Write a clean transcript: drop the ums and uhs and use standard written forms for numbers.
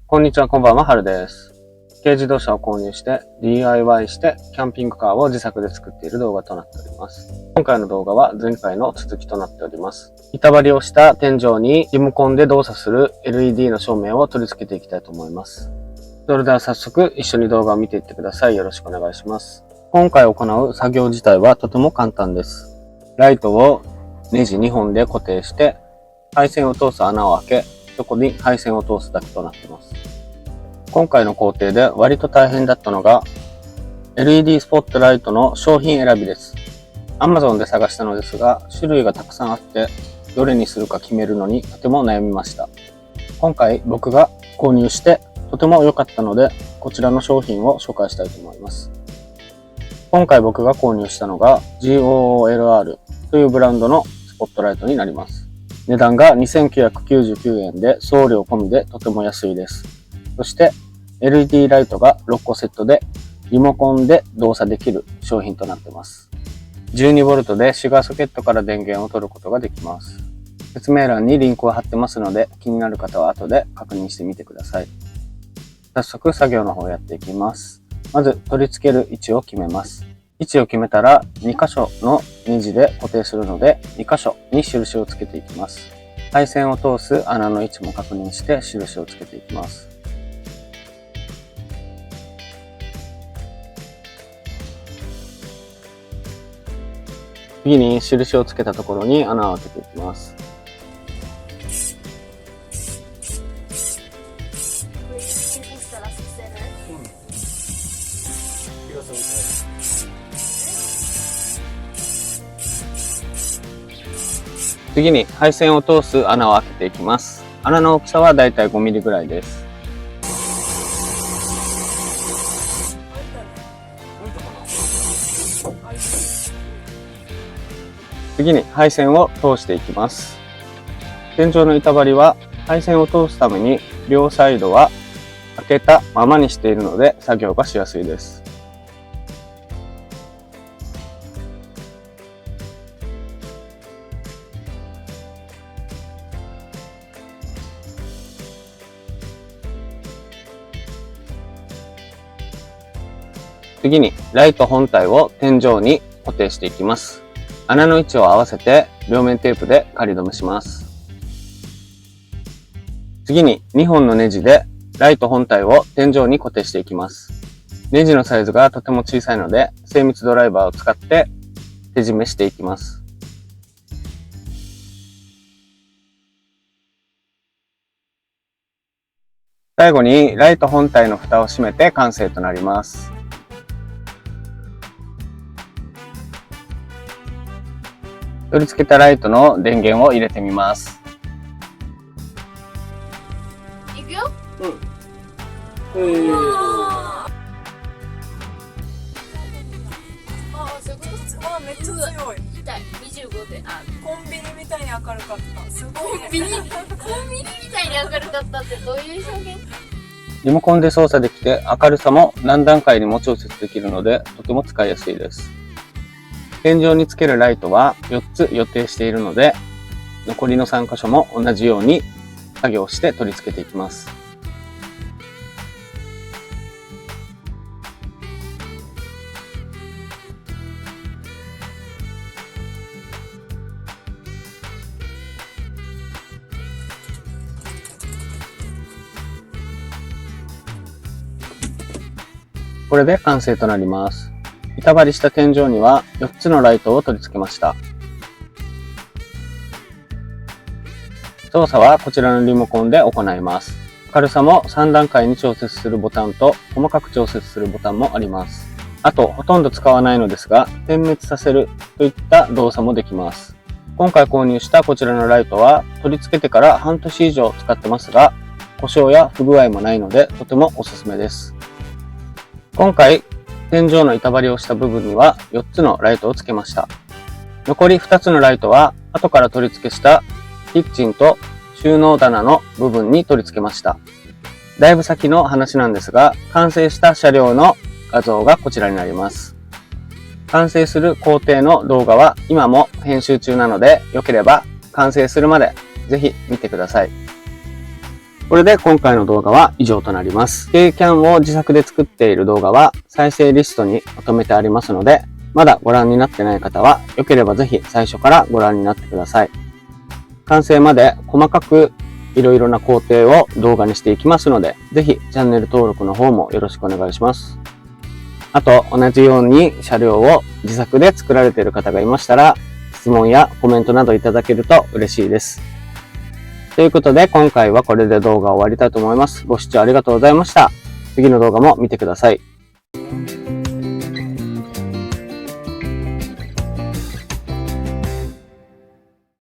こんにちは、こんばんは、はるです。軽自動車を購入して DIY してキャンピングカーを自作で作っている動画となっております。今回の動画は前回の続きとなっております。板張りをした天井にリモコンで動作する LED の照明を取り付けていきたいと思います。それでは早速一緒に動画を見ていってください。よろしくお願いします。今回行う作業自体はとても簡単です。ライトをネジ2本で固定して配線を通す穴を開け、そこに配線を通すだけとなっています。今回の工程で割と大変だったのが LED スポットライトの商品選びです。Amazon で探したのですが種類がたくさんあってどれにするか決めるのにとても悩みました。今回僕が購入してとても良かったのでこちらの商品を紹介したいと思います。今回僕が購入したのが GOOLR というブランドのスポットライトになります。値段が2999円で送料込みでとても安いです。そして LED ライトが6個セットでリモコンで動作できる商品となっています。12V でシガーソケットから電源を取ることができます。説明欄にリンクを貼ってますので気になる方は後で確認してみてください。早速作業の方をやっていきます。まず取り付ける位置を決めます。位置を決めたら2箇所のネジで固定するので2箇所に印をつけていきます。配線を通す穴の位置も確認して印をつけていきます。次に印をつけたところに穴を開けていきます。次に配線を通す穴を開けていきます。穴の大きさはだいたい5ミリぐらいです。次に配線を通していきます。天井の板張りは配線を通すために両サイドは開けたままにしているので作業がしやすいです。次にライト本体を天井に固定していきます。穴の位置を合わせて両面テープで仮止めします。次に2本のネジでライト本体を天井に固定していきます。ネジのサイズがとても小さいので精密ドライバーを使って手締めしていきます。最後にライト本体の蓋を閉めて完成となります。取り付けたライトの電源を入れてみます。いくよ。うん。ああ、そういうことです。あ、めっちゃ強い。痛い。25で。コンビニみたいに明るかった。すごいね。コンビニみたいに明るかったってどういう表現？リモコンで操作できて明るさも何段階にも調節できるのでとても使いやすいです。天井につけるライトは4つ予定しているので残りの3箇所も同じように作業して取り付けていきます。これで完成となります。板張りした天井には4つのライトを取り付けました。操作はこちらのリモコンで行います。明るさも3段階に調節するボタンと細かく調節するボタンもあります。あとほとんど使わないのですが点滅させるといった動作もできます。今回購入したこちらのライトは取り付けてから半年以上使ってますが故障や不具合もないのでとてもおすすめです。今回天井の板張りをした部分には4つのライトをつけました。残り2つのライトは後から取り付けしたキッチンと収納棚の部分に取り付けました。だいぶ先の話なんですが、完成した車両の画像がこちらになります。完成する工程の動画は今も編集中なので、よければ完成するまでぜひ見てください。これで今回の動画は以上となります。軽キャンを自作で作っている動画は再生リストにまとめてありますので、まだご覧になってない方は、よければぜひ最初からご覧になってください。完成まで細かくいろいろな工程を動画にしていきますので、ぜひチャンネル登録の方もよろしくお願いします。あと、同じように車両を自作で作られている方がいましたら、質問やコメントなどいただけると嬉しいです。ということで、今回はこれで動画を終わりたいと思います。ご視聴ありがとうございました。次の動画も見てください。